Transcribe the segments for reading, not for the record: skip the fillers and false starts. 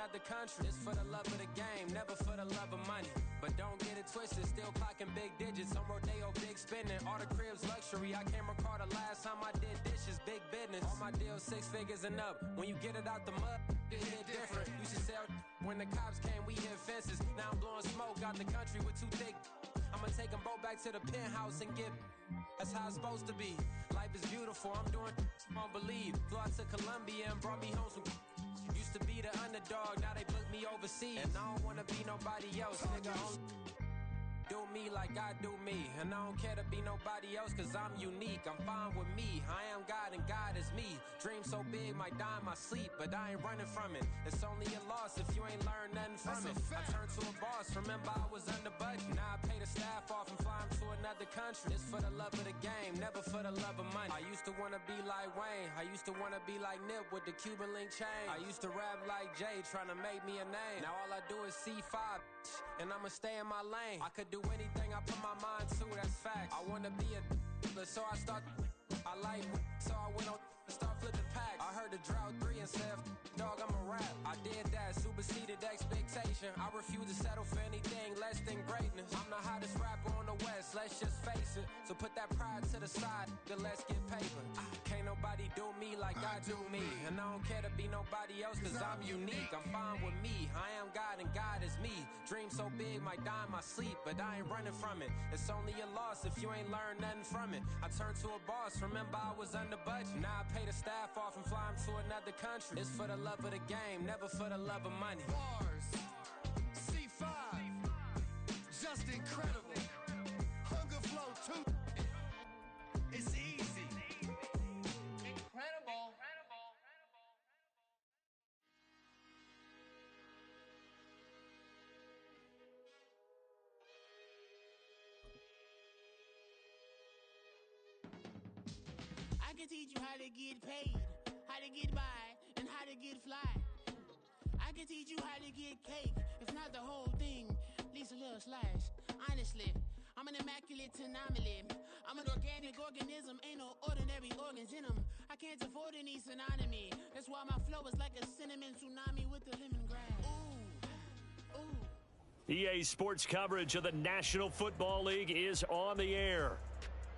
another country. It's for the love of the game, never for the love of money. But don't get it twisted, still clocking big digits. On Rodeo, big spending, all the cribs luxury. I can't recall the last time I did dishes, big business. All my deals 6 figures and up. When you get it out the mud, it hit different. Used to sell when the cops came, we hit fences. Now I'm blowing smoke out the country with 2 thick. I'ma take them both back to the penthouse and get. That's how it's supposed to be. Life is beautiful, I'm doing I don't believe. Flew out to Colombia and brought me home some. Used to be the underdog, now they book me overseas. And I don't wanna be nobody else, nigga. Do me like I do me. And I don't care to be nobody else, cause I'm unique. I'm fine with me, I am God and God is me. Dream so big, might die in my sleep, but I ain't running from it. It's only a loss if you ain't learned nothing from it. I turned to a boss, remember I was under budget. Now I pay the staff off and fly them to another country. It's for the love of the game, never for the love of money. I used to wanna be like Wayne, I used to wanna be like Nip with the Cuban link chain. I used to rap like Jay, trying to make me a name. Now all I do is C5, and I'ma stay in my lane. I could do anything I put my mind to, that's facts. I wanna be a so I start. I like so I went on start flipping packs. I heard the drought 3 and said, dog, I'm a rap. I did that, superseded expectation. I refuse to settle for anything less than greatness. I'm the hottest rapper on the West, let's just face it. So put that pride to the side, then let's get paper. Can't nobody do me like I do me. And I don't care to be nobody else, cause I'm unique. I'm fine with me, I am God and God is me. Dream so big, might die in my sleep, but I ain't running from it. It's only a loss if you ain't learned nothing from it. I turned to a boss, remember I was under budget. Now I pay the staff off and fly them to another country. It's for the love of the game, never for the love of money. Bars, C5, just incredible. Hunger flow too. It's easy. Incredible. I can teach you how to get paid, how to get by, and how to get fly. I can teach you how to get cake, if not the whole thing, at least a little slice. Honestly, I'm an immaculate anomaly. I'm an organic organism, ain't no ordinary organs in them. I can't afford any synonymy. That's why my flow is like a cinnamon tsunami with the lemongrass. Ooh, ooh. EA Sports coverage of the National Football League is on the air.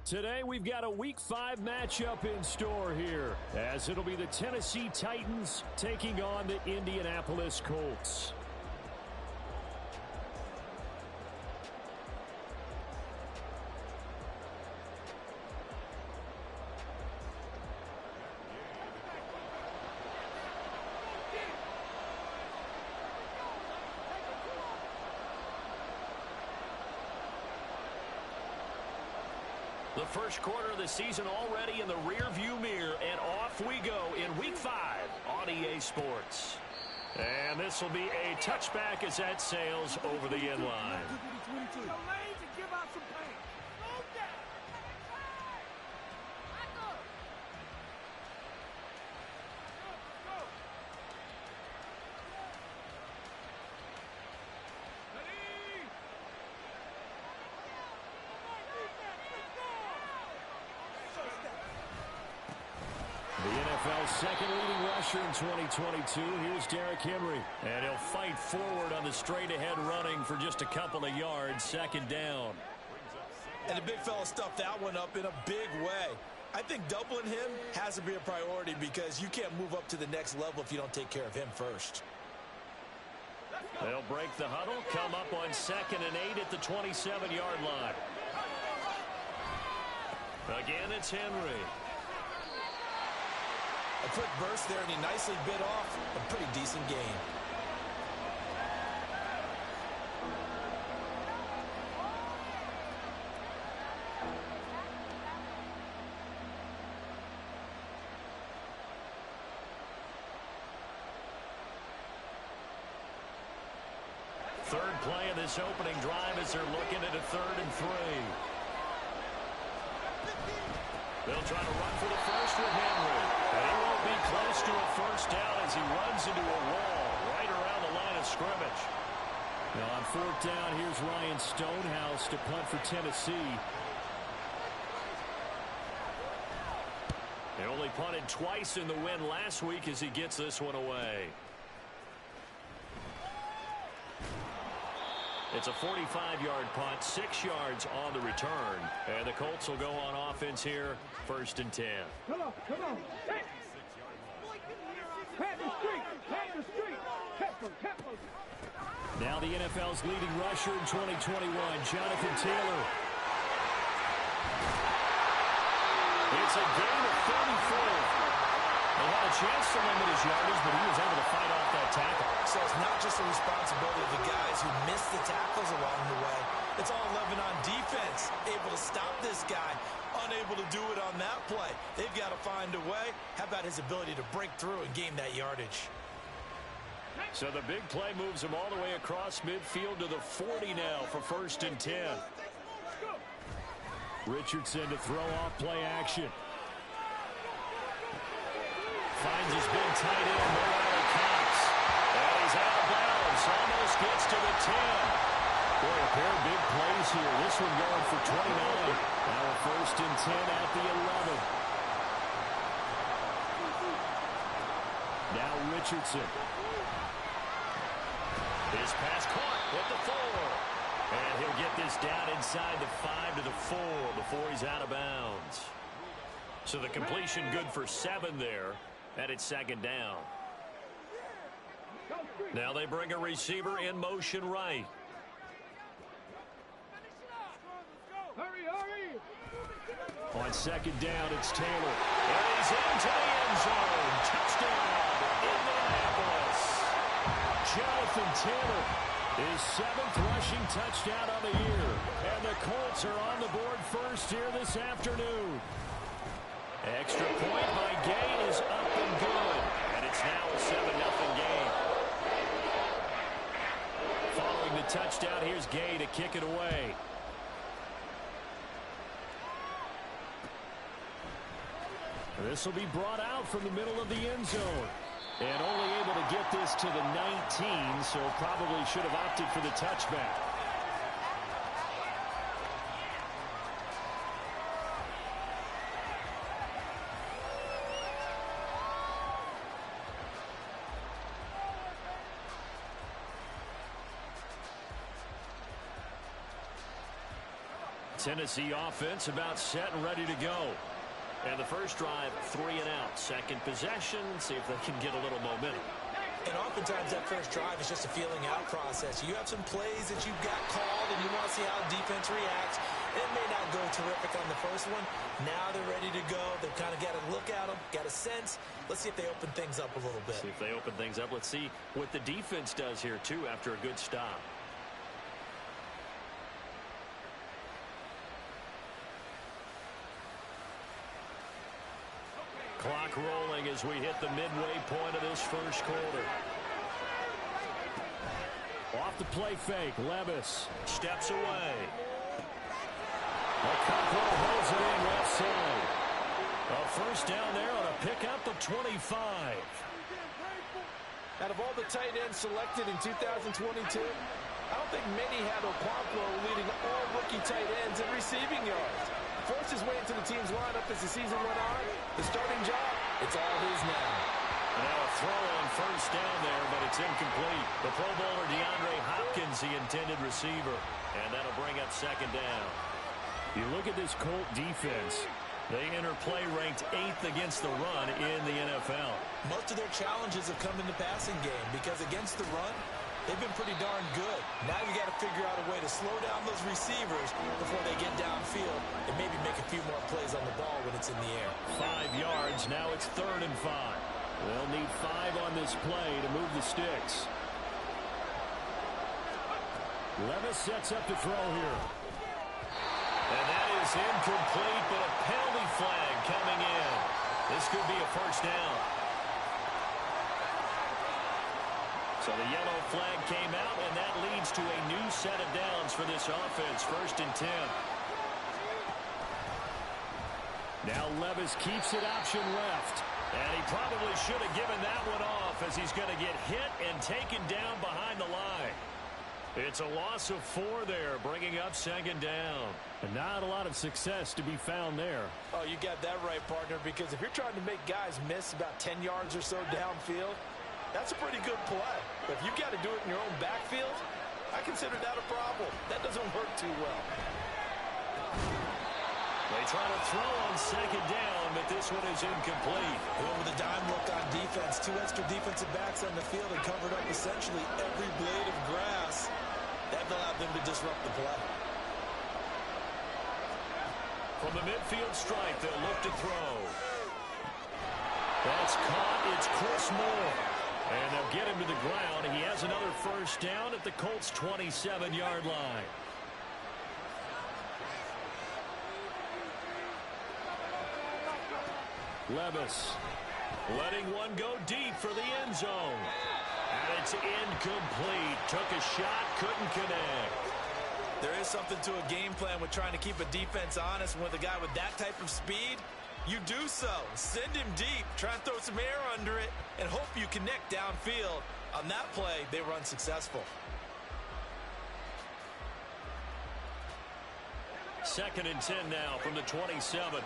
Today, we've got a Week 5 matchup in store here, as it'll be the Tennessee Titans taking on the Indianapolis Colts. The first quarter of the season already in the rear-view mirror, and off we go in Week 5 on EA Sports. And this will be a touchback as that sails over the end line. Lanes and give out some pain. Slow down. The NFL's second leading rusher in 2022. Here's Derrick Henry. And he'll fight forward on the straight-ahead running for just a couple of yards. Second down. And the big fella stuffed that one up in a big way. I think doubling him has to be a priority because you can't move up to the next level if you don't take care of him first. They'll break the huddle, come up on 2nd and 8 at the 27-yard line. Again, it's Henry. A quick burst there, and he nicely bit off a pretty decent gain. Third play of this opening drive as they're looking at a 3rd and 3. They'll try to run for the first with Henry. And he won't be close to a first down as he runs into a wall right around the line of scrimmage. Now on 4th down, here's Ryan Stonehouse to punt for Tennessee. He only punted twice in the win last week as he gets this one away. It's a 45-yard punt, 6 yards on the return. And the Colts will go on offense here, 1st and 10. Come on. Pat the street. Catch them. Now the NFL's leading rusher in 2021, Jonathan Taylor. It's a gain of 34. They had a chance to limit his yardage, but he was able to fight off that tackle. So it's not just the responsibility of the guys who missed the tackles along the way. It's all 11 on defense, able to stop this guy, unable to do it on that play. They've got to find a way. How about his ability to break through and gain that yardage? So the big play moves him all the way across midfield to the 40 now for 1st and 10. Richardson to throw off play action. Finds his big tight end, Morale Cox. And he's out of bounds. Almost gets to the 10. Boy, a pair of big plays here. This one going for 29. Now a 1st and 10 at the 11. Now Richardson. His pass caught with the 4. And he'll get this down inside the 5 to the 4 before he's out of bounds. So the completion good for 7 there. And it's 2nd down. Now they bring a receiver in motion right. Hurry. On 2nd down, it's Taylor. And he's into the end zone. Touchdown, Indianapolis. Jonathan Taylor, his 7th rushing touchdown of the year. And the Colts are on the board first here this afternoon. Extra point by Gay is up and good. And it's now a 7-0 game. Following the touchdown, here's Gay to kick it away. This will be brought out from the middle of the end zone. And only able to get this to the 19, so probably should have opted for the touchback. Tennessee offense about set and ready to go. And the first drive, 3 and out. Second possession, see if they can get a little momentum. And oftentimes that first drive is just a feeling out process. You have some plays that you've got called and you want to see how defense reacts. It may not go terrific on the first one. Now they're ready to go. They've kind of got a look at them, got a sense. Let's see if they open things up a little bit. See if they open things up. Let's see what the defense does here, too, after a good stop. Clock rolling as we hit the midway point of this first quarter. Off the play fake, Levis steps away. O'Connell holds it in left side. A first down there on a pickup of 25. Out of all the tight ends selected in 2022, I don't think many had O'Connell leading all rookie tight ends in receiving yards. Forced his way into the team's lineup as the season went on. The starting job, it's all his now. Now a throw on first down there, but it's incomplete. The Pro Bowler DeAndre Hopkins, the intended receiver. And that'll bring up 2nd down. You look at this Colt defense. They enter play ranked 8th against the run in the NFL. Most of their challenges have come in the passing game because against the run, they've been pretty darn good. Now you got to figure out a way to slow down those receivers before they get downfield and maybe make a few more plays on the ball when it's in the air. 5 yards. Now it's 3rd and 5. They'll need 5 on this play to move the sticks. Levis sets up to throw here. And that is incomplete, but a penalty flag coming in. This could be a first down. So the yellow flag came out, and that leads to a new set of downs for this offense. 1st and 10. Now Levis keeps it option left. And he probably should have given that one off as he's going to get hit and taken down behind the line. It's a loss of 4 there, bringing up 2nd down. And not a lot of success to be found there. Oh, you got that right, partner, because if you're trying to make guys miss about 10 yards or so downfield, that's a pretty good play. But if you've got to do it in your own backfield, I consider that a problem. That doesn't work too well. They try to throw on second down, but this one is incomplete. With a dime look on defense, 2 extra defensive backs on the field and covered up essentially every blade of grass. That allowed them to disrupt the play. From the midfield stripe, they'll look to throw. That's caught. It's Chris Moore. And they'll get him to the ground. He has another first down at the Colts' 27-yard line. Levis letting one go deep for the end zone. And it's incomplete. Took a shot, couldn't connect. There is something to a game plan with trying to keep a defense honest. And with a guy with that type of speed, you do so. Send him deep. Try and throw some air under it and hope you connect downfield. On that play, they were unsuccessful. Second and 10 now from the 27.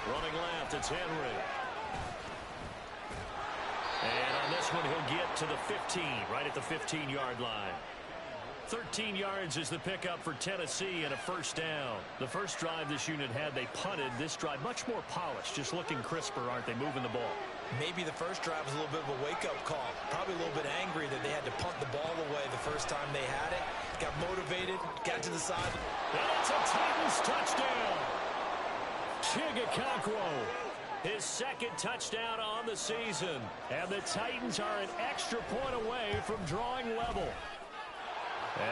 Running left, it's Henry. And on this one, he'll get to the 15, right at the 15-yard line. 13 yards is the pickup for Tennessee and a first down. The first drive this unit had, they punted. This drive, much more polished, just looking crisper, aren't they, moving the ball? Maybe the first drive was a little bit of a wake-up call. Probably a little bit angry that they had to punt the ball away the first time they had it. Got motivated, got to the side. And it's a Titans touchdown. Chigakakwo, his second touchdown on the season. And the Titans are an extra point away from drawing level.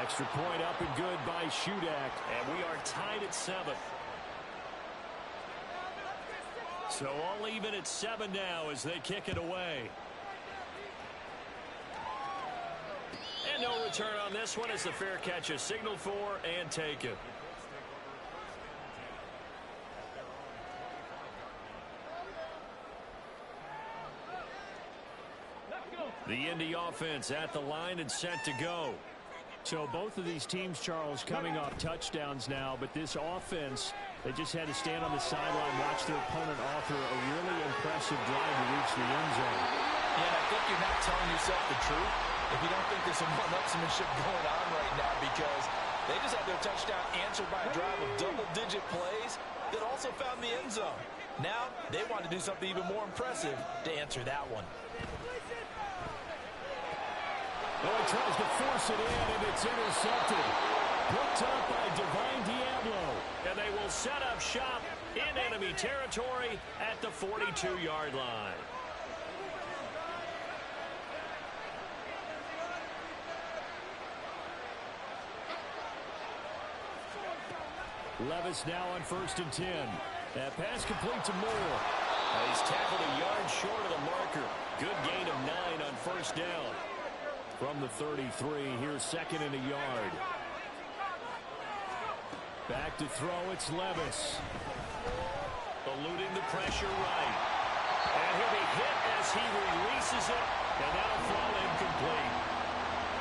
Extra point up and good by Shudak. And we are tied at 7. So all even at 7 now as they kick it away. And no return on this one as the fair catch is signaled for and taken. The Indy offense at the line and set to go. So both of these teams, Charles, coming off touchdowns now, but this offense, they just had to stand on the sideline, watch their opponent offer a really impressive drive to reach the end zone. Yeah, I think you're not telling yourself the truth if you don't think there's some one-upsmanship going on right now, because they just had their touchdown answered by a drive of double-digit plays that also found the end zone. Now they want to do something even more impressive to answer that one. Oh, he tries to force it in, and it's intercepted. Picked up by Divine Diablo. And they will set up shop in enemy territory at the 42-yard line. Levis now on 1st and 10. That pass complete to Moore. He's tackled a yard short of the marker. Good gain of 9 on first down. From the 33, here's 2nd and a yard. Back to throw, it's Levis. Eluding the pressure right. And he'll be hit as he releases it, and that'll fall incomplete.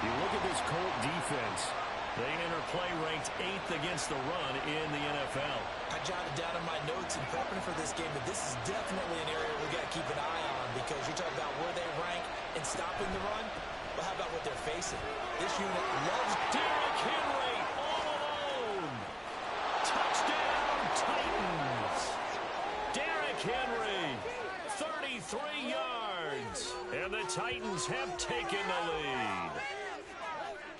You look at this Colt defense. They enter play ranked 8th against the run in the NFL. I jotted down in my notes in prepping for this game that this is definitely an area we got to keep an eye on, because you're talking about where they rank in stopping the run. But how about what they're facing? This unit loves Derrick Henry all alone. Touchdown, Titans. Derrick Henry, 33 yards. And the Titans have taken the lead.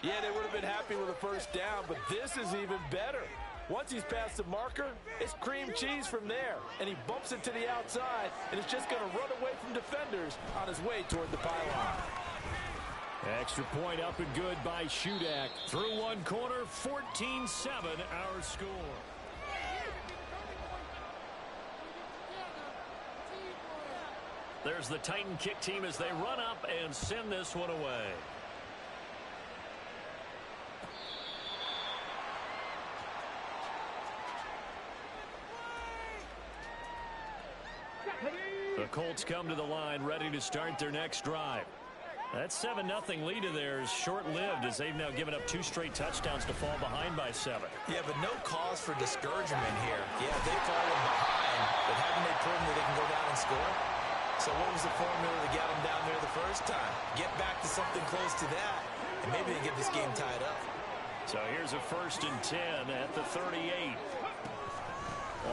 Yeah, they would have been happy with a first down, but this is even better. Once he's past the marker, it's cream cheese from there. And he bumps it to the outside, and it's just going to run away from defenders on his way toward the pylon. Extra point up and good by Shudak. Through one corner, 14-7 our score. There's the Titan kick team as they run up and send this one away. The Colts come to the line ready to start their next drive. That 7-0 lead of theirs short-lived as they've now given up 2 straight touchdowns to fall behind by 7. Yeah, but no cause for discouragement here. Yeah, they've fallen behind, but haven't they proven that they can go down and score? So what was the formula that got them down there the first time? Get back to something close to that, and maybe they get this game tied up. So here's a 1st and 10 at the 38.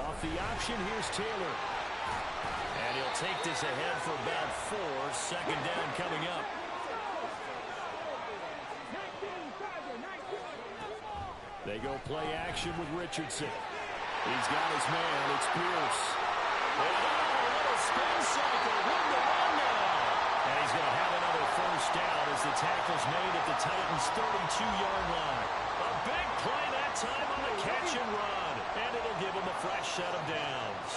Off the option, here's Taylor. And he'll take this ahead for about 4. 2nd down coming up. They go play action with Richardson. He's got his man. It's Pierce. And a little spin cycle. Room to run now. And he's going to have another 1st down as the tackle's made at the Titans' 32-yard line. A big play that time on the catch and run. And it'll give him a fresh set of downs.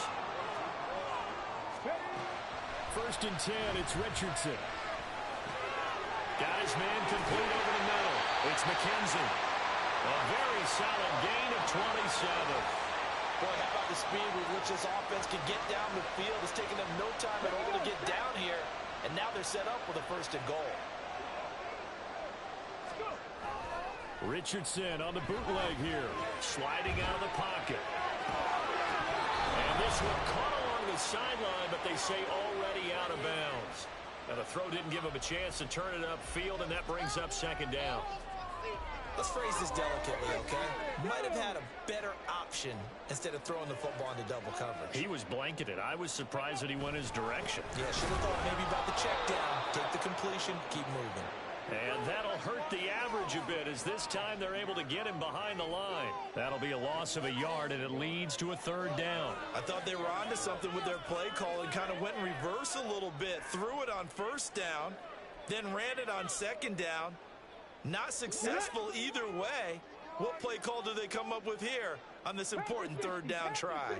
1st and 10. It's Richardson. Got his man complete over the middle. It's McKenzie. A very solid gain of 27. Boy, how about the speed with which this offense can get down the field? It's taking them no time at all to get down here. And now they're set up with a 1st and goal. Richardson on the bootleg here. Sliding out of the pocket. And this one caught along the sideline, but they say already out of bounds. Now the throw didn't give him a chance to turn it upfield, and that brings up 2nd down. Let's phrase this delicately, okay? Might have had a better option instead of throwing the football into double coverage. He was blanketed. I was surprised that he went his direction. Yeah, should have thought maybe about the check down, take the completion, keep moving. And that'll hurt the average a bit as this time they're able to get him behind the line. That'll be a loss of a yard, and it leads to a 3rd down. I thought they were onto something with their play call and kind of went in reverse a little bit. Threw it on 1st down, then ran it on 2nd down. Not successful either way. What play call do they come up with here on this important 3rd down try?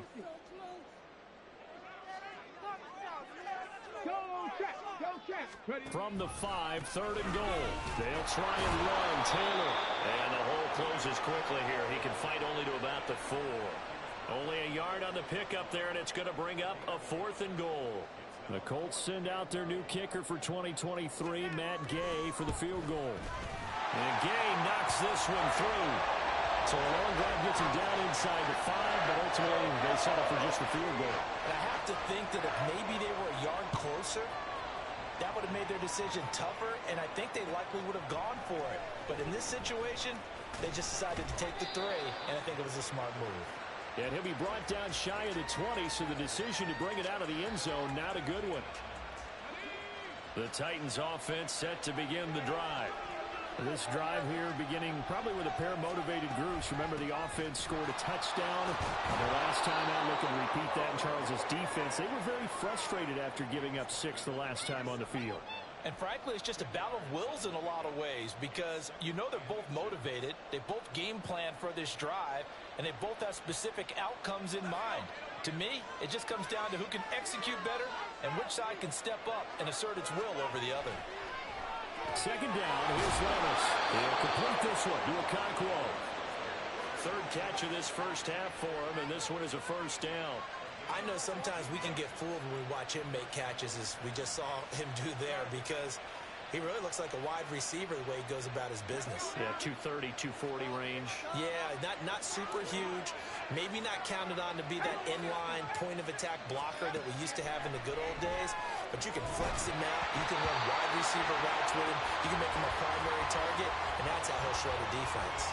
From the 5, 3rd and goal. They'll try and run Taylor. And the hole closes quickly here. He can fight only to about the 4. Only a yard on the pickup there, and it's going to bring up a 4th and goal. The Colts send out their new kicker for 2023, Matt Gay, for the field goal. And Gay knocks this one through. So a long drive gets him down inside the 5, but ultimately they settle for just the field goal. And I have to think that if maybe they were a yard closer, that would have made their decision tougher, and I think they likely would have gone for it. But in this situation, they just decided to take the 3, and I think it was a smart move. And he'll be brought down shy of the 20, so the decision to bring it out of the end zone, not a good one. The Titans offense set to begin the drive. This drive here beginning probably with a pair of motivated groups. Remember, the offense scored a touchdown the last time out. Look and repeat that in Charles's defense. They were very frustrated after giving up 6 the last time on the field. And frankly, it's just a battle of wills in a lot of ways because you know they're both motivated. They both game plan for this drive, and they both have specific outcomes in mind. To me, it just comes down to who can execute better and which side can step up and assert its will over the other. 2nd down, here's Levis. He'll complete this one to Okonkwo. 3rd catch of this 1st half for him, and this one is a 1st down. I know sometimes we can get fooled when we watch him make catches, as we just saw him do there, because he really looks like a wide receiver the way he goes about his business. Yeah, 230, 240 range. Yeah, not super huge. Maybe not counted on to be that inline point-of-attack blocker that we used to have in the good old days, but you can flex him out. You can run wide receiver routes with him. You can make him a primary target, and that's how he'll shred a defense.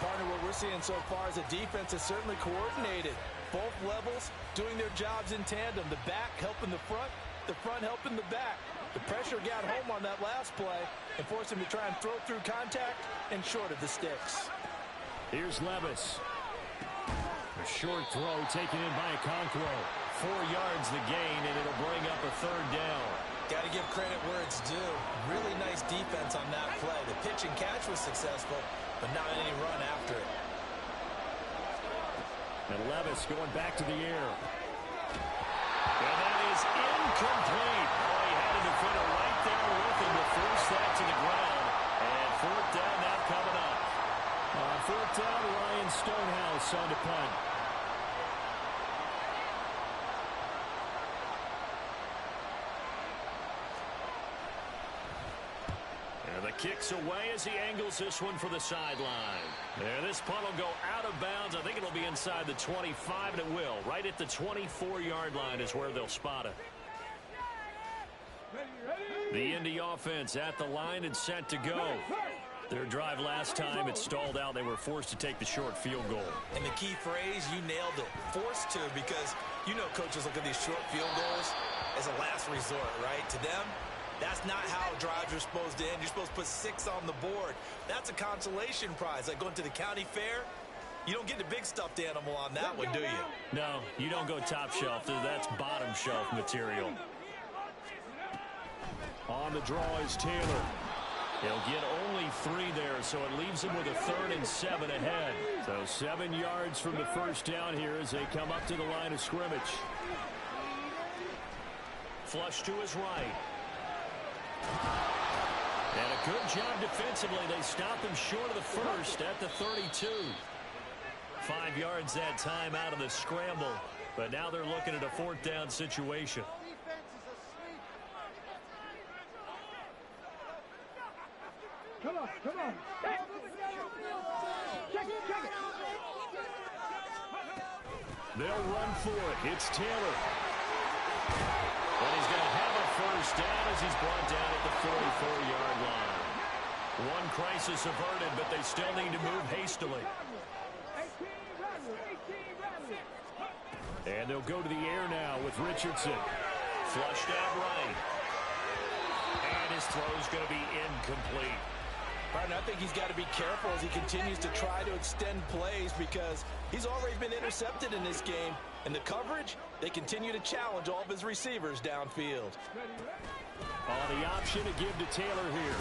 Partner, what we're seeing so far is the defense is certainly coordinated. Both levels doing their jobs in tandem. The back helping the front helping the back. The pressure got home on that last play and forced him to try and throw through contact and short of the sticks. Here's Levis. A short throw taken in by Okonkwo. 4 yards the gain, and it'll bring up a 3rd down. Got to give credit where it's due. Really nice defense on that play. The pitch and catch was successful, but not any run after it. And Levis going back to the air. And that is incomplete. Oh, he had a defender right there with him to force that to the ground. And 4th down now coming up. On 4th down, Ryan Stonehouse on the punt. And the kick's away as he angles this one for the sideline. And this punt will go out of bounds. I think it'll be inside the 25, and it will. Right at the 24-yard line is where they'll spot it. The Indy offense at the line and set to go. Their drive last time, it stalled out. They were forced to take the short field goal. And the key phrase, you nailed it, forced to, because you know coaches look at these short field goals as a last resort, right? To them, that's not how drives are supposed to end. You're supposed to put 6 on the board. That's a consolation prize. Like going to the county fair, you don't get the big stuffed animal on that one, do you? No, you don't go top shelf. That's bottom shelf material. On the draw is Taylor. He'll get only 3 there, so it leaves him with a 3rd and 7 ahead. So 7 yards from the first down here as they come up to the line of scrimmage. Flush to his right. And a good job defensively. They stop him short of the first at the 32. 5 yards that time out of the scramble. But now they're looking at a 4th down situation. Come on, come on. Check it. They'll run for it. It's Taylor. But he's going to have a first down as he's brought down at the 44-yard line. One crisis averted, but they still need to move hastily. And they'll go to the air now with Richardson. Flushed out right. And his throw's going to be incomplete. Partner, I think he's got to be careful as he continues to try to extend plays because he's already been intercepted in this game. And the coverage, they continue to challenge all of his receivers downfield. On the option to give to Taylor here.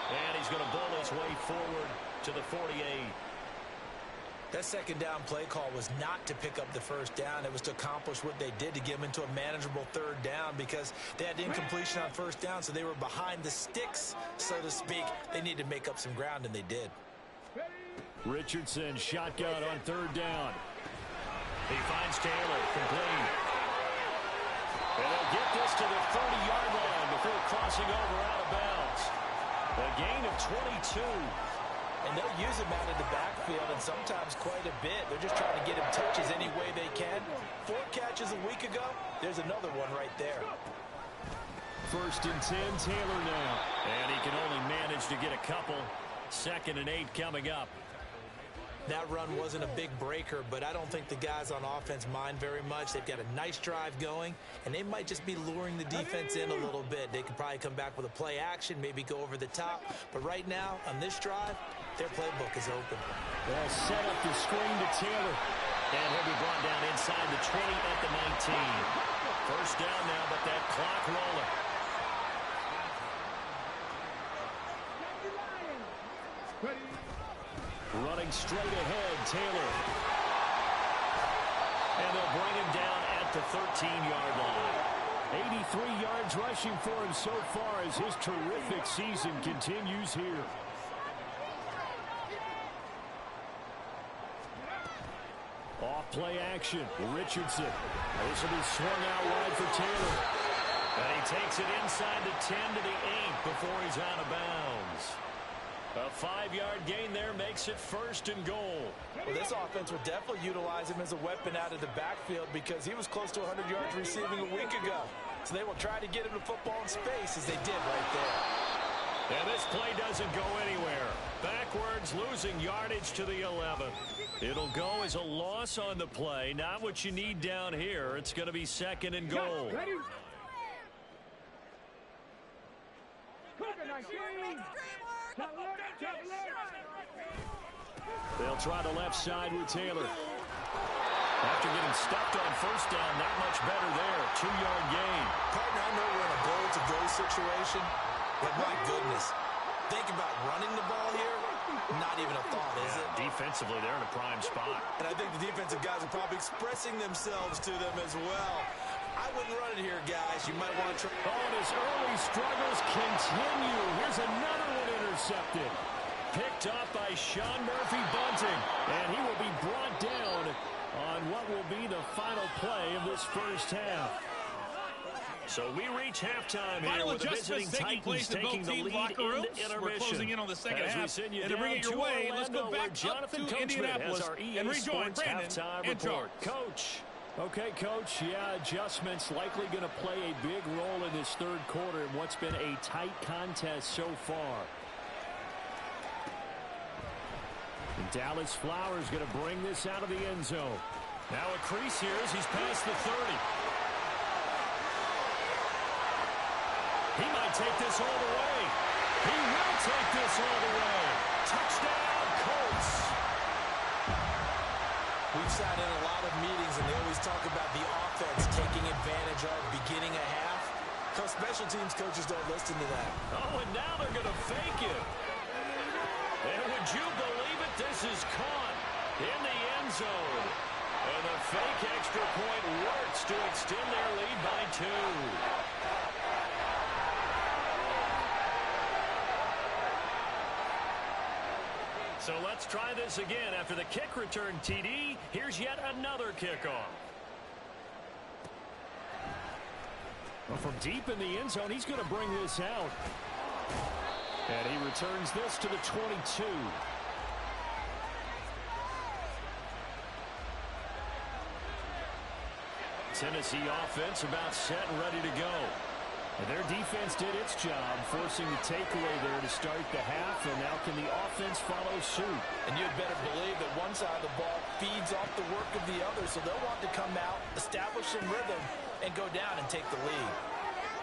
And he's going to bowl his way forward to the 48. That second down play call was not to pick up the first down. It was to accomplish what they did to get them into a manageable 3rd down because they had incompletion on first down, so they were behind the sticks, so to speak. They needed to make up some ground, and they did. Richardson shotgun on 3rd down. He finds Taylor, complete. And they'll get this to the 30-yard line before crossing over out of bounds. A gain of 22. And they'll use him out of the backfield, and sometimes quite a bit. They're just trying to get him touches any way they can. 4 catches a week ago. There's another one right there. 1st and 10, Taylor now. And he can only manage to get a couple. 2nd and 8 coming up. That run wasn't a big breaker, but I don't think the guys on offense mind very much. They've got a nice drive going, and they might just be luring the defense in a little bit. They could probably come back with a play action, maybe go over the top. But right now, on this drive, their playbook is open. They'll set up the screen to Taylor. And he'll be brought down inside the 20 at the 19. First down now, but that clock rolling. Running straight ahead, Taylor. And they'll bring him down at the 13-yard line. 83 yards rushing for him so far as his terrific season continues here. Off play action, Richardson. This will be swung out wide for Taylor. And he takes it inside the 10 to the 8 before he's out of bounds. A 5-yard gain there makes it 1st and goal. Well, this offense will definitely utilize him as a weapon out of the backfield because he was close to 100 yards receiving a week ago. So they will try to get him the football in space as they did right there. And this play doesn't go anywhere. Backwards, losing yardage to the 11. It'll go as a loss on the play. Not what you need down here. It's going to be 2nd and goal. They'll try the left side with Taylor. After getting stuffed on first down, not much better there. 2-yard gain. Partner, I know we're in a goal-to-go situation, but my goodness, think about running the ball here. Not even a thought, is it? Defensively, they're in a prime spot. And I think the defensive guys are probably expressing themselves to them as well. I wouldn't run it here, guys. You might want to try. Oh, and his early struggles continue. Here's another one intercepted. Picked up by Sean Murphy-Bunting. And he will be brought down on what will be the final play of this first half. So we reach halftime here with the visiting Titans taking the lead into intermission. We're closing in on the second half. And to bring it your way, let's go back up to Indianapolis and rejoin Brandon and Charles. Coach. Okay, Coach, yeah, adjustments likely going to play a big role in this third quarter in what's been a tight contest so far. And Dallas Flowers going to bring this out of the end zone. Now a crease here as he's past the 30. He might take this all the way. He will take this all the way. Touchdown, Colts. We've sat in a lot of meetings, and they always talk about the offense taking advantage of beginning a half. How special teams coaches don't listen to that. Oh, and now they're going to fake it. And would you believe it? This is caught in the end zone. And the fake extra point works to extend their lead by 2. So let's try this again. After the kick return TD, here's yet another kickoff. Well, from deep in the end zone, he's going to bring this out. And he returns this to the 22. Tennessee offense about set and ready to go. And their defense did its job, forcing the takeaway there to start the half, and now can the offense follow suit? And you'd better believe that one side of the ball feeds off the work of the other, so they'll want to come out, establish some rhythm, and go down and take the lead.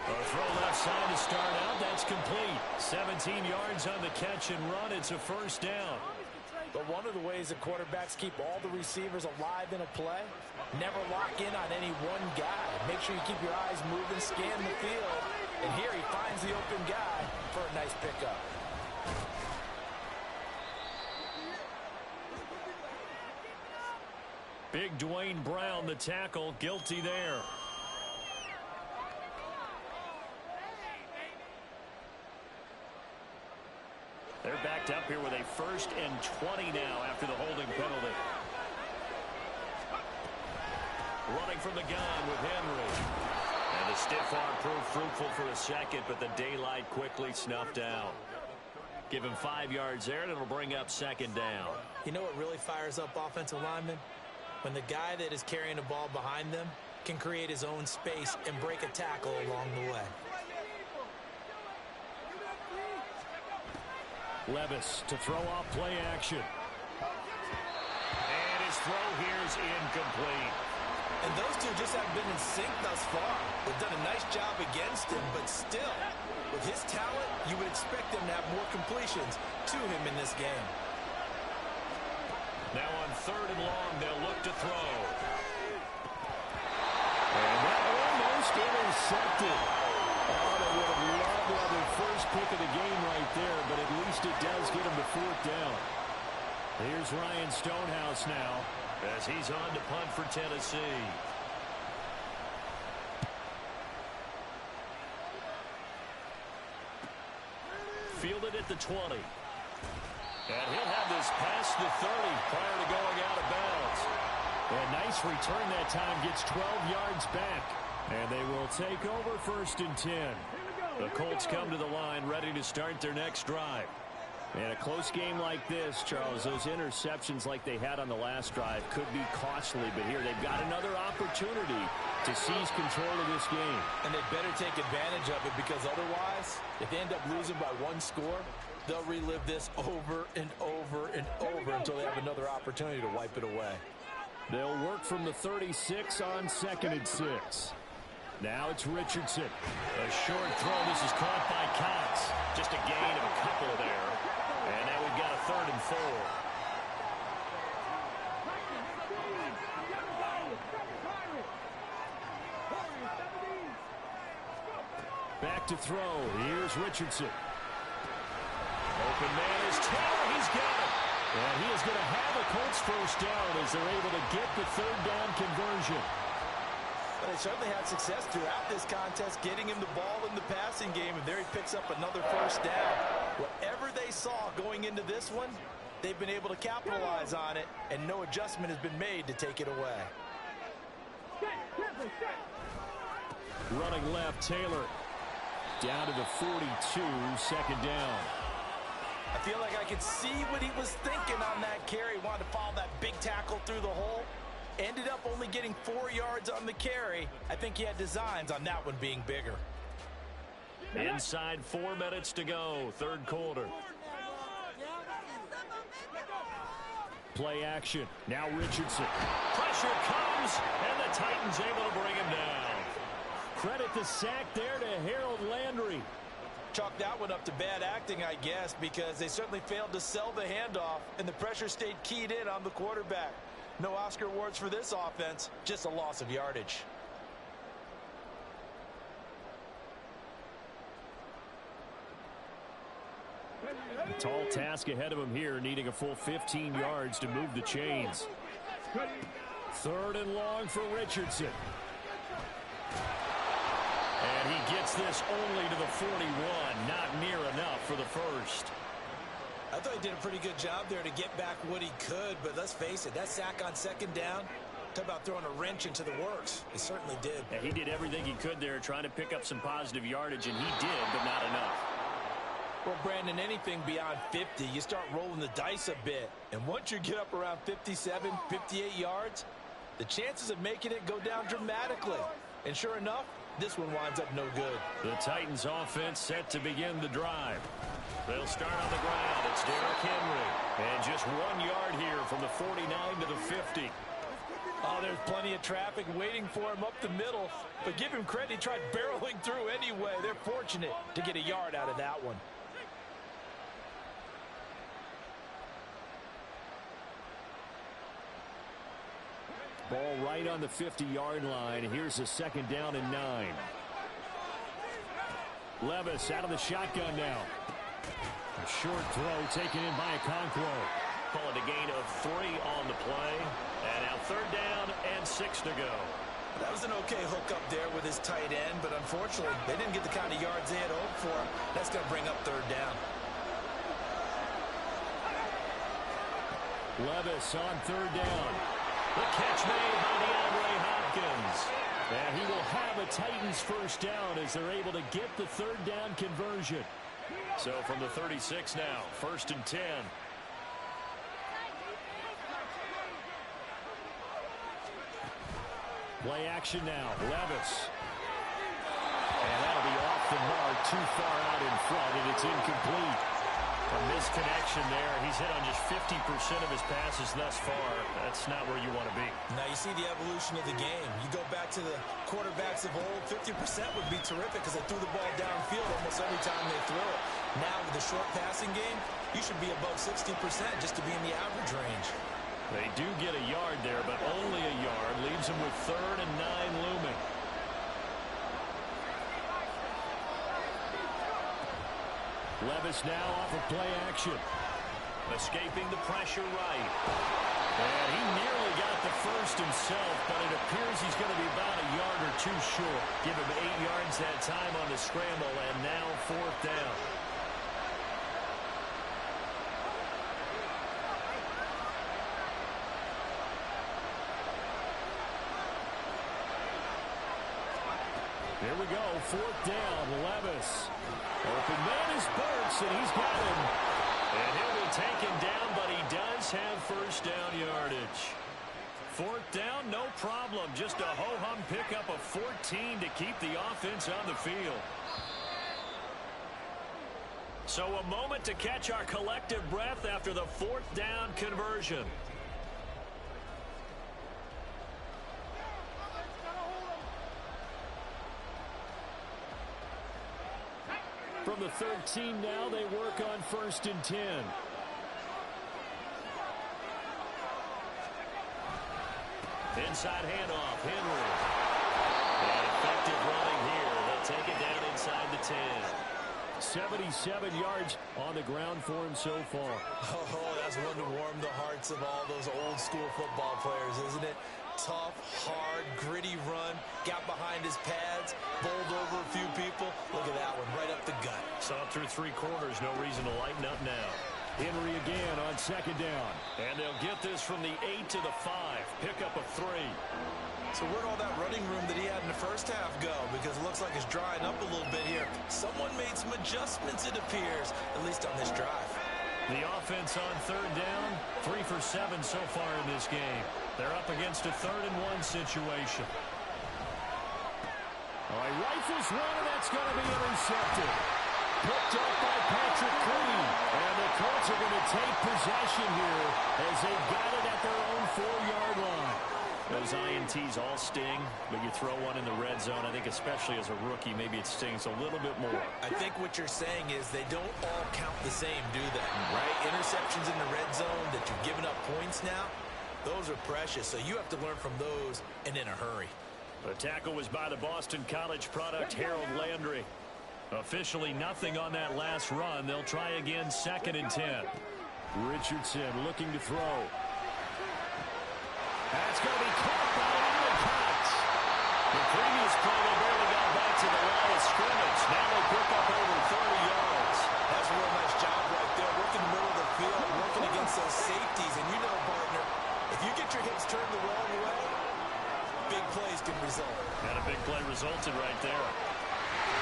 A throw left side to start out. That's complete. 17 yards on the catch and run. It's a first down. But one of the ways that quarterbacks keep all the receivers alive in a play, never lock in on any one guy. Make sure you keep your eyes moving, scan the field. And here he finds the open guy for a nice pickup. Big Dwayne Brown, the tackle, guilty there. They're backed up here with a 1st and 20 now after the holding penalty. Running from the gun with Henry. And the stiff arm proved fruitful for a second, but the daylight quickly snuffed out. Give him 5 yards there, and it'll bring up 2nd down. You know what really fires up offensive linemen? When the guy that is carrying the ball behind them can create his own space and break a tackle along the way. Levis to throw off play action. And his throw here is incomplete. And those two just haven't been in sync thus far. They've done a nice job against him, but still, with his talent, you would expect them to have more completions to him in this game. Now on 3rd and long, they'll look to throw. And that almost intercepted. Oh, they would have loved to have their first pick of the game right there, but at least it does get him to 4th down. Here's Ryan Stonehouse now as he's on to punt for Tennessee. Fielded at the 20. And he'll have this past the 30 prior to going out of bounds. A nice return that time, gets 12 yards back. And they will take over 1st and 10. The Colts come to the line ready to start their next drive. And a close game like this, Charles, those interceptions like they had on the last drive could be costly. But here they've got another opportunity to seize control of this game. And they better take advantage of it, because otherwise, if they end up losing by 1 score, they'll relive this over and over and over until they have another opportunity to wipe it away. They'll work from the 36 on 2nd and 6. Now it's Richardson. A short throw. This is caught by Cox. Just a gain of a couple there. And now we've got a 3rd and 4. Back to throw. Here's Richardson. Open man is Taylor. He's got it. And he is going to have a Colts 1st down as they're able to get the 3rd down conversion. But they certainly had success throughout this contest, getting him the ball in the passing game, and there he picks up another 1st down. Whatever they saw going into this one, they've been able to capitalize on it, and no adjustment has been made to take it away. Running left, Taylor. Down to the 42, 2nd down. I feel like I could see what he was thinking on that carry. Wanted to follow that big tackle through the hole. Ended up only getting 4 yards on the carry. I think he had designs on that one being bigger. Inside 4 minutes to go, third quarter. Play action. Now Richardson. Pressure comes, and the Titans able to bring him down. Credit the sack there to Harold Landry. Chalk that one up to bad acting, I guess, because they certainly failed to sell the handoff, and the pressure stayed keyed in on the quarterback. No Oscar awards for this offense, just a loss of yardage. Tall task ahead of him here, needing a full 15 yards to move the chains. 3rd and long for Richardson. And he gets this only to the 41, not near enough for the first. I thought he did a pretty good job there to get back what he could, but let's face it, that sack on 2nd down, talk about throwing a wrench into the works. He certainly did. Yeah, he did everything he could there, trying to pick up some positive yardage, and he did, but not enough. Well, Brandon, anything beyond 50, you start rolling the dice a bit. And once you get up around 57, 58 yards, the chances of making it go down dramatically. And sure enough, this one winds up no good. The Titans offense set to begin the drive. They'll start on the ground. It's Derrick Henry. And just 1 yard here from the 49 to the 50. Oh, there's plenty of traffic waiting for him up the middle. But give him credit, he tried barreling through anyway. They're fortunate to get a yard out of that one. Ball right on the 50-yard line. Here's a 2nd down and 9. Levis out of the shotgun now. A short throw taken in by Okonkwo. Call it a gain of 3 on the play. And now 3rd down and 6 to go. That was an okay hook up there with his tight end, but unfortunately, they didn't get the kind of yards they had hoped for. That's going to bring up 3rd down. Levis on 3rd down. The catch made by DeAndre Hopkins. And he will have a Titans 1st down as they're able to get the 3rd down conversion. So from the 36 now, 1st and 10. Play action now. Levis. And that'll be off the mark, too far out in front, and it's incomplete. A misconnection there. He's hit on just 50% of his passes thus far. That's not where you want to be. Now you see the evolution of the game. You go back to the quarterbacks of old, 50% would be terrific because they threw the ball downfield almost every time they throw it. Now with the short passing game, you should be above 60% just to be in the average range. They do get a yard there, but only a yard. Leaves them with 3rd and 9 looming. Levis now off of play action. Escaping the pressure right. And he nearly got the first himself, but it appears he's going to be about a yard or 2 short. Give him 8 yards that time on the scramble, and now 4th down. Here we go, 4th down, Levis. Open man is Burks, and he's got him. And he'll be taken down, but he does have 1st down yardage. 4th down, no problem. Just a ho-hum pickup of 14 to keep the offense on the field. So a moment to catch our collective breath after the 4th down conversion. From the 13 now, they work on 1st and 10. Inside handoff, Henry. And effective running here. They'll take it down inside the 10. 77 yards on the ground for him so far. Oh, that's one to warm the hearts of all those old school football players, isn't it? Tough, hard, gritty run. Got behind his pads, bowled over a few people. Look at that one, right up the gut. Saw through 3 quarters, no reason to lighten up now. Henry again on 2nd down. And they'll get this from the 8 to the 5. Pick up of 3. So where'd all that running room that he had in the first half go? Because it looks like it's drying up a little bit here. Someone made some adjustments, it appears, at least on this drive. The offense on third down, 3 for 7 so far in this game. They're up against a 3rd-and-1 situation. All right, rifles one, and that's going to be intercepted. Picked up by Patrick Queen. And the Colts are going to take possession here as they got it at their own 4-yard line. Those INTs all sting, but you throw one in the red zone. I think especially as a rookie, maybe it stings a little bit more. I think what you're saying is they don't all count the same, do they? Right? Interceptions in the red zone that you've given up points now, those are precious. So you have to learn from those and in a hurry. The tackle was by the Boston College product, Harold Landry. Officially nothing on that last run. They'll try again, 2nd and 10. Richardson looking to throw. That's going to be caught by the Colts. The previous play, they barely got back to the line of scrimmage. Now they pick up over 30 yards. That's a real nice job right there. Working the middle of the field, working against those safeties. And you know, partner, if you get your hips turned the wrong way, big plays can result. And a big play resulted right there.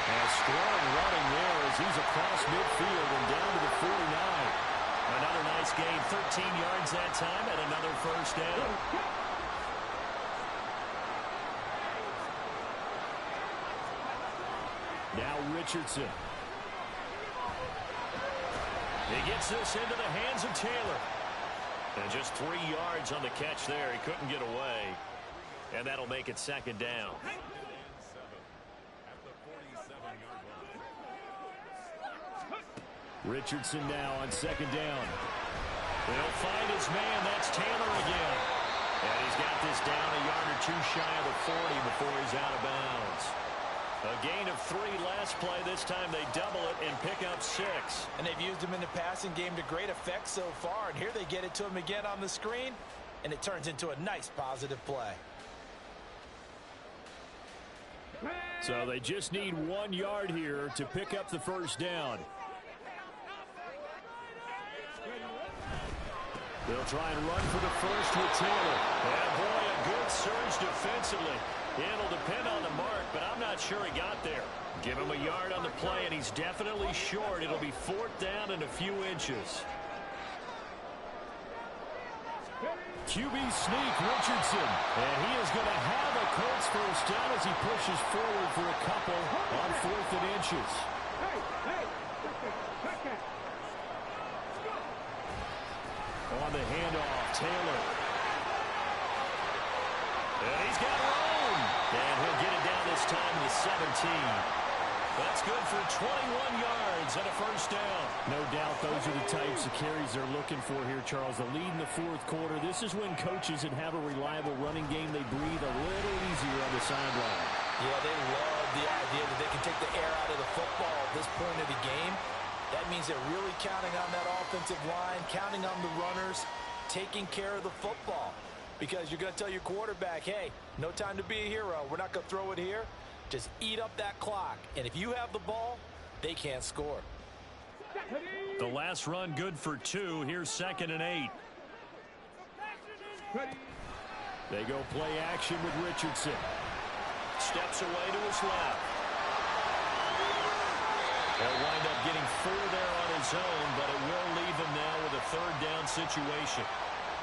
And a strong running there as he's across midfield and down to the 49. Another nice gain, 13 yards that time, and another first down. Now Richardson. He gets this into the hands of Taylor. And just 3 yards on the catch there. He couldn't get away. And that'll make it 2nd down. Richardson now on 2nd down. They'll find his man. That's Taylor again. And he's got this down a yard or two shy of the 40 before he's out of bounds. A gain of 3 last play. This time they double it and pick up 6. And they've used him in the passing game to great effect so far. And here they get it to him again on the screen. And it turns into a nice positive play. So they just need 1 yard here to pick up the first down. They'll try and run for the first with Taylor. And boy, a good surge defensively. It'll depend on the mark, but I'm not sure he got there. Give him a yard on the play, and he's definitely short. It'll be 4th down and a few inches. QB sneak, Richardson. And he is going to have a Colts first down as he pushes forward for a couple on 4th and inches. On the handoff, Taylor. And he's got room. And he'll get it down this time to 17. That's good for 21 yards and a first down. No doubt those are the types of carries they're looking for here, Charles. The lead in the 4th quarter. This is when coaches that have a reliable running game, they breathe a little easier on the sideline. Yeah, they love the idea that they can take the air out of the football at this point of the game. That means they're really counting on that offensive line, counting on the runners, taking care of the football. Because you're going to tell your quarterback, hey, no time to be a hero. We're not going to throw it here. Just eat up that clock. And if you have the ball, they can't score. The last run good for 2. Here's 2nd and 8. They go play action with Richardson. Steps away to his left. He'll wind up getting 4 there on his own, but it will leave him now with a 3rd down situation.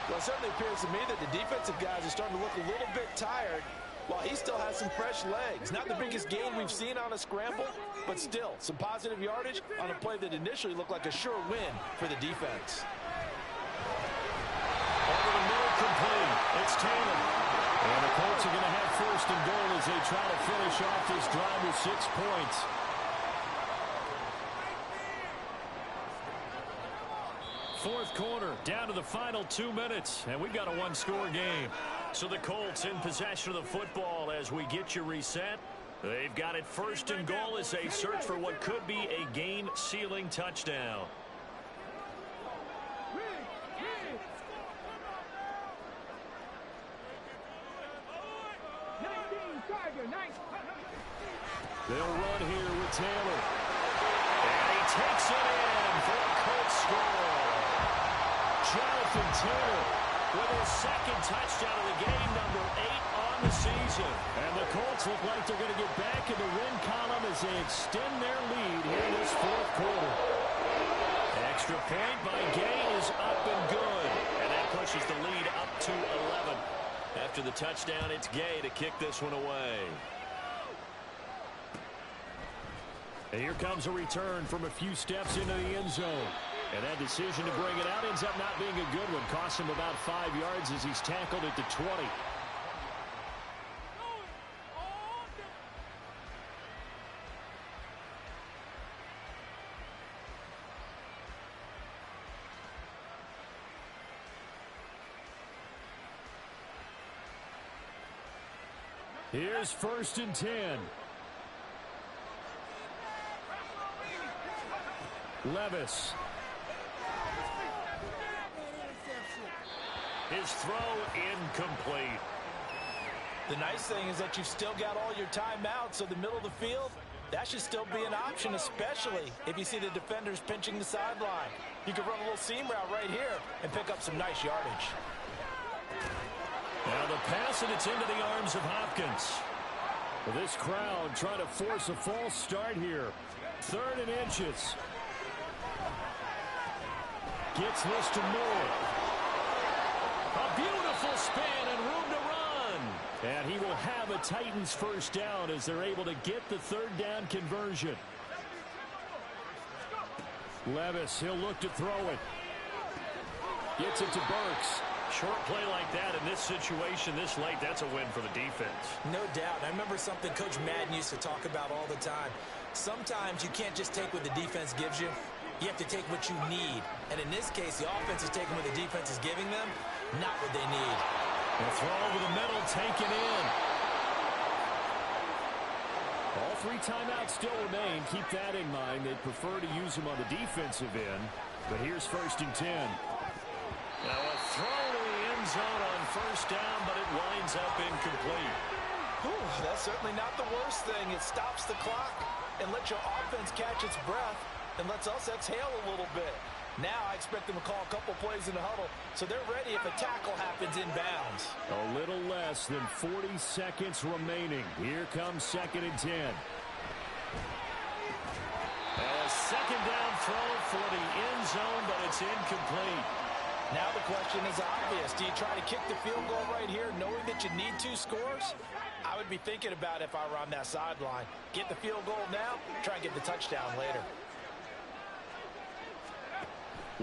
Well, it certainly appears to me that the defensive guys are starting to look a little bit tired while he still has some fresh legs. Not the biggest gain we've seen on a scramble, but still some positive yardage on a play that initially looked like a sure win for the defense. Over the middle, complete. It's Taylor. And the Colts are going to have 1st and goal as they try to finish off this drive with 6 points. Fourth quarter, down to the final 2 minutes, and we've got a 1-score game. So the Colts in possession of the football as we get you reset. They've got it 1st and goal as they search for what could be a game-sealing touchdown. They'll run here with Taylor. And he takes it in for a Colts score. Jonathan Taylor with his 2nd touchdown of the game, number 8 on the season. And the Colts look like they're going to get back in the win column as they extend their lead here in this 4th quarter. extra point by Gay is up and good. And that pushes the lead up to 11. After the touchdown, it's Gay to kick this one away. And here comes a return from a few steps into the end zone. And that decision to bring it out ends up not being a good one. Costs him about 5 yards as he's tackled at the 20. Here's 1st and 10. Levis. His throw incomplete. The nice thing is that you've still got all your timeouts, so the middle of the field, that should still be an option, especially if you see the defenders pinching the sideline. You can run a little seam route right here and pick up some nice yardage. Now the pass, and it's into the arms of Hopkins. Well, this crowd trying to force a false start here. 3rd and inches. Gets this to Moore. A beautiful spin and room to run. And he will have a Titans 1st down as they're able to get the 3rd down conversion. Levis, he'll look to throw it. Gets it to Burks. Short play like that in this situation this late, that's a win for the defense. No doubt. I remember something Coach Madden used to talk about all the time. Sometimes you can't just take what the defense gives you. You have to take what you need. And in this case, the offense is taking what the defense is giving them, not what they need. The throw over the middle, taken in. All 3 timeouts still remain. Keep that in mind. They'd prefer to use them on the defensive end. But here's 1st and 10. Now a throw to the end zone on 1st down, but it winds up incomplete. That's certainly not the worst thing. It stops the clock and lets your offense catch its breath and lets us exhale a little bit. Now I expect them to call a couple plays in the huddle, so they're ready if a tackle happens inbounds. A little less than 40 seconds remaining. Here comes 2nd and 10. A 2nd down throw for the end zone, but it's incomplete. Now the question is obvious. Do you try to kick the field goal right here knowing that you need 2 scores? I would be thinking about it if I were on that sideline. Get the field goal now, try and get the touchdown later.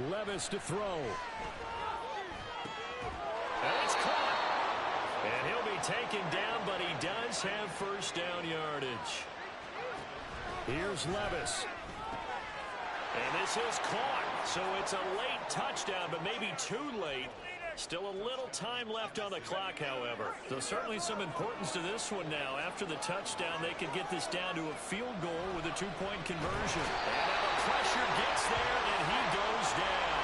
Levis to throw. And it's caught. And he'll be taken down, but he does have 1st down yardage. Here's Levis. And this is caught. So it's a late touchdown, but maybe too late. Still a little time left on the clock, however. So certainly some importance to this one now. After the touchdown, they could get this down to a field goal with a 2-point conversion. And now the pressure gets there, and he goes down.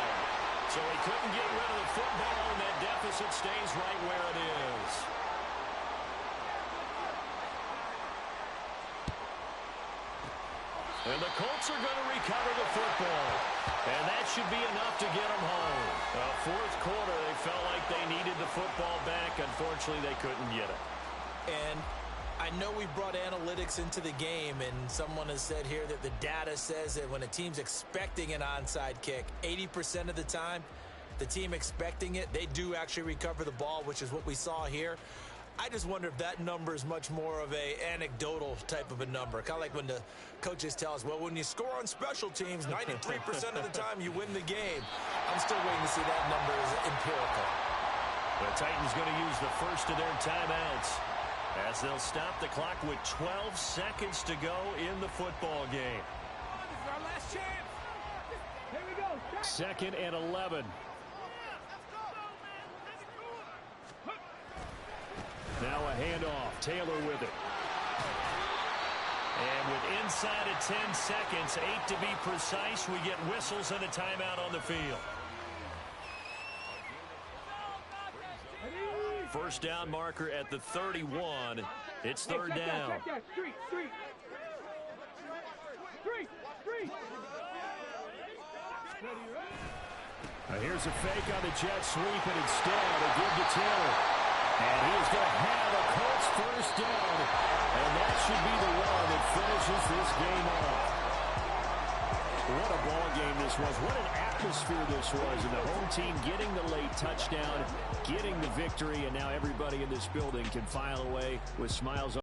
So he couldn't get rid of the football, and that deficit stays right where it is. And the Colts are going to recover the football. And that should be enough to get them home. 4th quarter, they felt like they needed the football back. Unfortunately, they couldn't get it. And I know we brought analytics into the game, and someone has said here that the data says that when a team's expecting an onside kick, 80% of the time, the team expecting it, they do actually recover the ball, which is what we saw here. I just wonder if that number is much more of a anecdotal type of a number. Kind of like when the coaches tell us, well, when you score on special teams, 93% of the time you win the game. I'm still waiting to see that number is empirical. The Titans going to use the first of their timeouts as they'll stop the clock with 12 seconds to go in the football game. This is our last chance. Here we go. 2nd and 11. Now a handoff. Taylor with it. And with inside of 10 seconds, 8 to be precise, we get whistles and a timeout on the field. 1st down marker at the 31. It's 3rd down. Street. Now here's a fake on the jet sweep, and instead a give to Taylor. And he is going to have a Colts 1st down. And that should be the one that finishes this game off. What a ball game this was. What an atmosphere this was. And the home team getting the late touchdown, getting the victory, and now everybody in this building can file away with smiles on